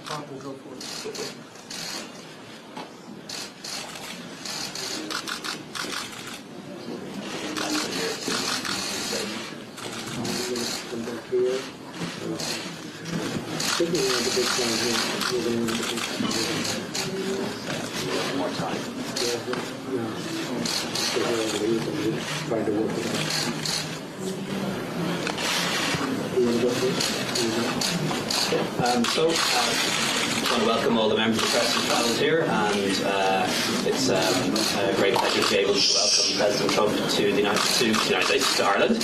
Tom will go for it. More time. Trying to work it out. I want to welcome all the members of the press who've travelled here, and it's a great pleasure to be able to welcome President Trump to the United States, to Ireland, and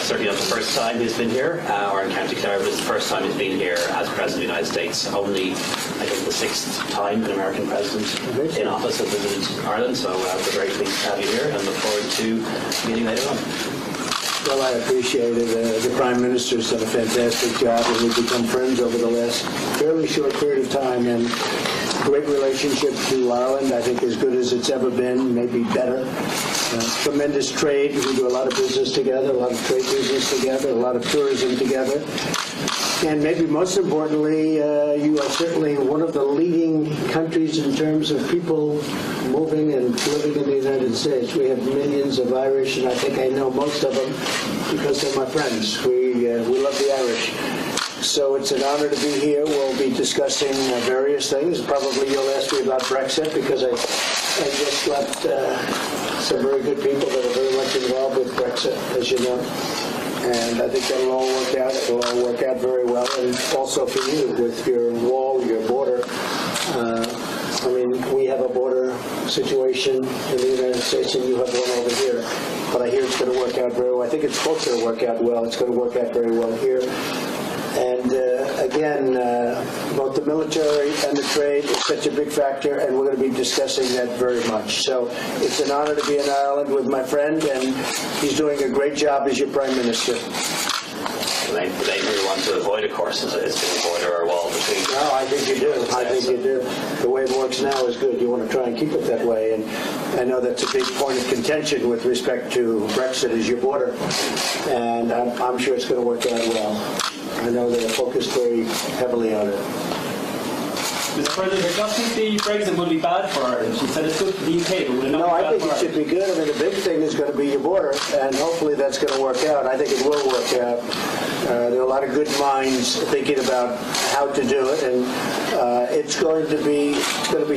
certainly not the first time he's been here, or in County Clare, but it's the first time he's been here as President of the United States. Only, I think, the 6th time an American president in office has visited Ireland, so we're very pleased to have you here, and look forward to meeting later on. Well, I appreciate it. The Prime Minister's done a fantastic job, and we've become friends over the last fairly short period of time. And great relationship to Ireland, I think as good as it's ever been, maybe better. Tremendous trade. We do a lot of business together, a lot of trade business together, a lot of tourism together. And maybe most importantly, you are certainly one of the leading countries in terms of people moving and living in the United States. We have millions of Irish, and I think I know most of them because they're my friends. We love the Irish. So it's an honor to be here. We'll be discussing various things. Probably you'll ask me about Brexit because I just left some very good people that are very much involved with Brexit, as you know. And I think that'll all work out. It'll all work out very well. And also for you, with your wall, your border. I mean, we have a border situation in the United States, and you have one over here. But I hear it's going to work out very well. I think it's both going to work out well. It's going to work out very well here. And again, both the military and the trade is such a big factor, and we're going to be discussing that very much. So it's an honor to be in Ireland with my friend, and he's doing a great job as your Prime Minister. The main thing we want to avoid, of course, is a border or wall between. No, I think you do. I think you do. The way it works now is good. You want to try and keep it that way. And I know that's a big point of contention with respect to Brexit is your border. And I'm sure it's going to work out well. I know they're focused very heavily on it. Mr. President, I don't think the Brexit would be bad for Ireland. She said it's good for the UK, but would it not No, be I bad think for it should be good. I mean, the big thing is going to be your border, and hopefully that's going to work out. I think it will work out. There are a lot of good minds thinking about how to do it, and it's going to be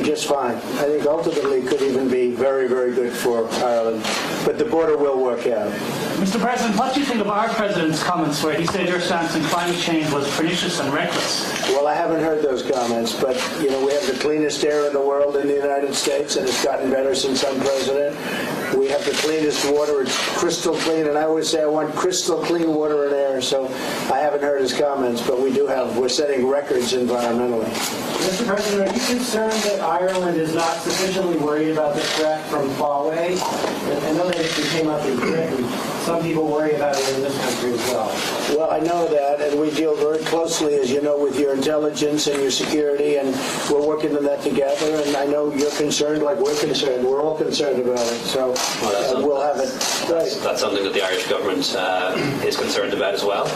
just fine. I think ultimately it could even be very, very good for Ireland, but the border will work out. Mr. President, what do you think of our President's comments where he said your stance on climate change was pernicious and reckless? Well, I haven't heard those comments, but, you know, we have the cleanest air in the world in the United States, and it's gotten better since I'm president. We have the cleanest water. It's crystal clean, and I always say I want crystal clean water and air, so I haven't heard his comments, but we're setting records environmentally. Mr. President, are you concerned that Ireland is not sufficiently worried about the threat from Huawei? I know that it came up in Britain. Some people worry about it in this country as well. Well, I know that, and we deal very closely, as you know, with your intelligence and your security, and we're working on that together, and I know you're concerned like we're concerned. We're all concerned about it, so we'll have it. Right. That's something that the Irish government is concerned about as well,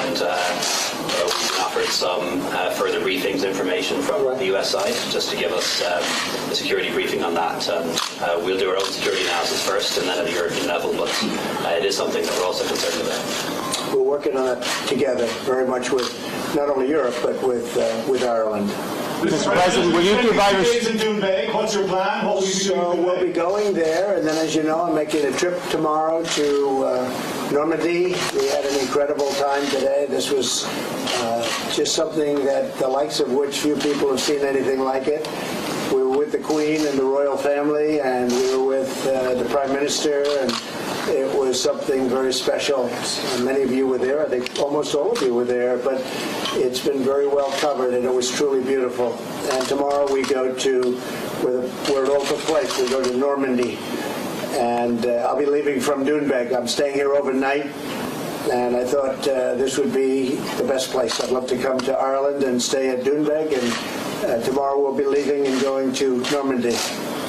and we've offered some further briefings, information from the US side, just to give us a security briefing on that. We'll do our own security analysis first, and then at a European level, but it is something that we're also concerned about. We're working on it together, very much with not only Europe, but with Ireland. Mr. President, will you give Irish in Doonbeg? What's your plan? What will you do? So we'll be going there, and then, as you know, I'm making a trip tomorrow to Normandy. We had an incredible time today. This was just something that the likes of which few people have seen anything like it. We were with the Queen and the royal family, and we were with the Prime Minister, and it was something very special. Many of you were there. I think almost all of you were there, but it's been very well covered, and it was truly beautiful. And tomorrow we go to where it all took place. We go to Normandy, and I'll be leaving from Doonbeg. I'm staying here overnight, and I thought this would be the best place. I'd love to come to Ireland and stay at Doonbeg, and tomorrow we'll be leaving and going to Normandy.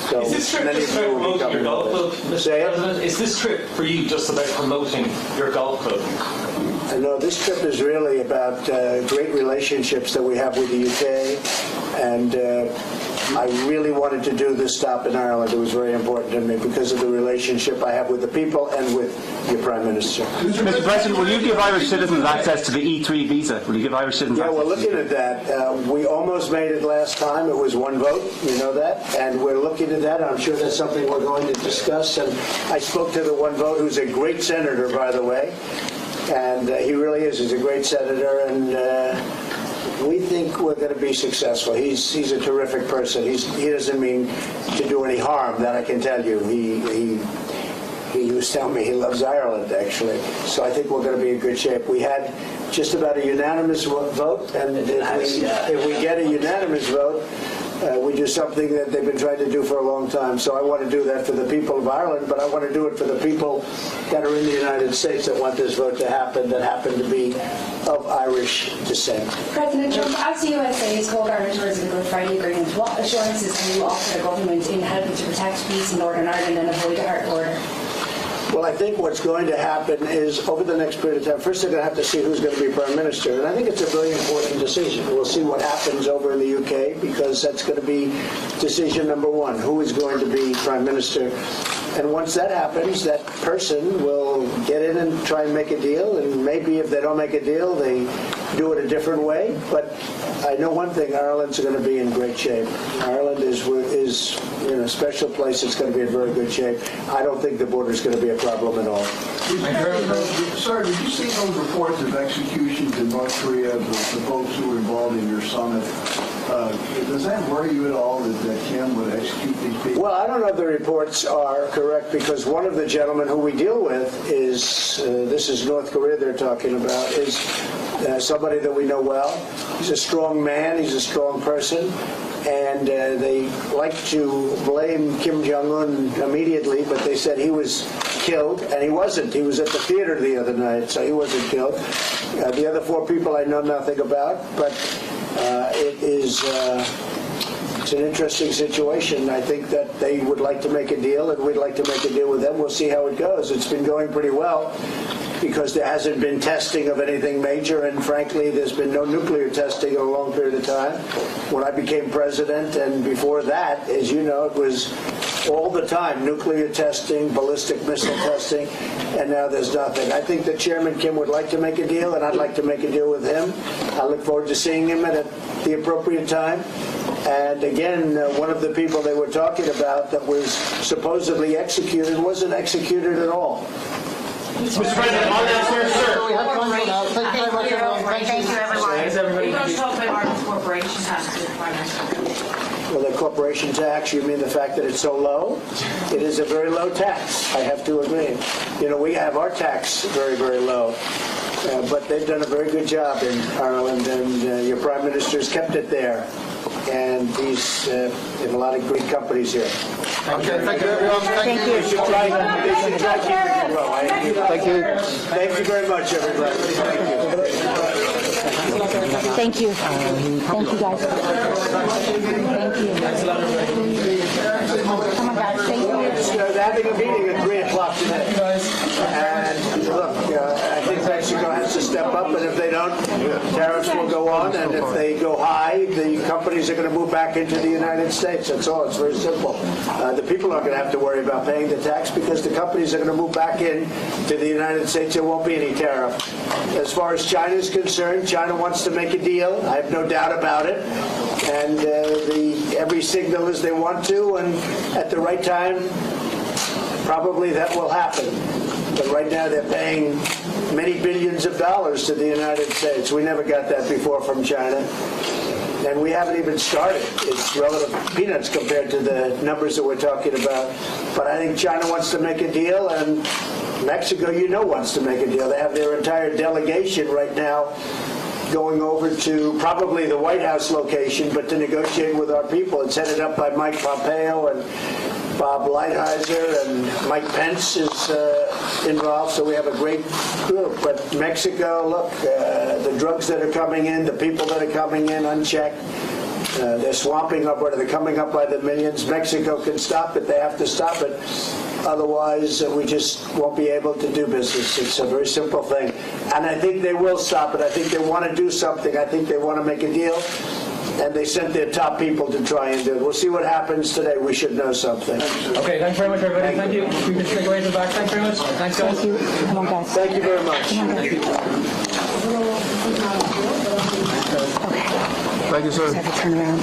So is this trip just about promoting your golf club, Mr. President? Is this trip for you just about promoting your golf club? No, this trip is really about great relationships that we have with the UK, and I really wanted to do this stop in Ireland. It was very important to me because of the relationship I have with the people and with your Prime Minister. Mr. President, will you give Irish citizens access to the E3 visa? Will you give Irish citizens access? Yeah, we're looking at that. We almost made it last time. It was one vote, you know that, and we're looking at that. I'm sure that's something we're going to discuss. And I spoke to the one vote, who's a great senator, by the way, and he really is. He's a great senator, and we think we're going to be successful. He's a terrific person. He doesn't mean to do any harm, that I can tell you. He was telling me he loves Ireland, actually. So I think we're going to be in good shape. We had just about a unanimous vote, and if we get a unanimous vote, we do something that they've been trying to do for a long time. So I want to do that for the people of Ireland, but I want to do it for the people that are in the United States that want this vote to happen, that happen to be of Irish descent. President Trump, as the USA has called Ireland towards the Good Friday Agreement, what assurances can you offer the government in helping to protect peace in Northern Ireland and avoid a hard border? Well, I think what's going to happen is, over the next period of time, first they're going to have to see who's going to be Prime Minister. And I think it's a very important decision. We'll see what happens over in the UK, because that's going to be decision number one, who is going to be Prime Minister. And once that happens, that person will get in and try and make a deal. And maybe if they don't make a deal, they do it a different way. But I know one thing, Ireland's going to be in great shape. Ireland is in a special place. It's going to be in very good shape. I don't think the border is going to be a problem at all. Sir, did you see those reports of executions in North Korea of the folks who were involved in your summit? Does that worry you at all that Kim would execute these people? Well, I don't know if the reports are correct, because one of the gentlemen who we deal with is, this is North Korea they're talking about, is somebody that we know well. He's a strong man. He's a strong person. And they like to blame Kim Jong-un immediately, but they said he was killed, and he wasn't. He was at the theater the other night, so he wasn't killed. The other four people I know nothing about, but it's an interesting situation. I think that they would like to make a deal, and we'd like to make a deal with them. We'll see how it goes. It's been going pretty well, because there hasn't been testing of anything major, and frankly, there's been no nuclear testing in a long period of time. When I became president, and before that, as you know, it was all the time nuclear testing, ballistic missile testing, and now there's nothing. I think that Chairman Kim would like to make a deal, and I'd like to make a deal with him. I look forward to seeing him at the appropriate time. And again, one of the people they were talking about that was supposedly executed wasn't executed at all. Mr. President, on that, sir. We have time for now. Thank you very much, everyone. Thank you, everyone. We're going to talk about Ireland's corporation tax. Well, the corporation tax, you mean the fact that it's so low? It is a very low tax, I have to agree. You know, we have our tax very, very low. But they've done a very good job in Ireland, and your Prime Minister's kept it there. And he's in a lot of great companies here. Okay, thank you, everyone. Thank you. They should try keeping it low. Thank you. Thank you very much, everybody. Thank you. Thank you, guys. Thank you. Come on, guys. Thank you. They're having a meeting at 3 o'clock today. And look, I think Mexico has to step up, and if they don't, tariffs will go on, and if they go high, the companies are going to move back into the United States. That's all. It's very simple. The people aren't going to have to worry about paying the tax, because the companies are going to move back in to the United States. There won't be any tariff. As far as China is concerned, China wants to make a deal. I have no doubt about it. And every signal is they want to, and at the right time, probably that will happen. But right now they're paying many billions of dollars to the United States. We never got that before from China. And we haven't even started. It's relative peanuts compared to the numbers that we're talking about. But I think China wants to make a deal, and Mexico, wants to make a deal. They have their entire delegation right now going over to probably the White House location, but to negotiate with our people. It's headed up by Mike Pompeo and Bob Lighthizer, and Mike Pence is involved, so we have a great group. But Mexico, look, the drugs that are coming in, the people that are coming in unchecked, they're swamping up, or they're coming up by the millions. Mexico can stop it. They have to stop it. Otherwise, we just won't be able to do business. It's a very simple thing. And I think they will stop it. I think they want to do something. I think they want to make a deal. And they sent their top people to try and do it. We'll see what happens today. We should know something. Okay, thanks very much, everybody. Thank you. We can take away to the back. Thanks very much. Thanks, guys. Thank you. Come on, guys. Thank you very much. Thank you. Thank you, sir. Okay. Thank you, sir. Just have to turn around.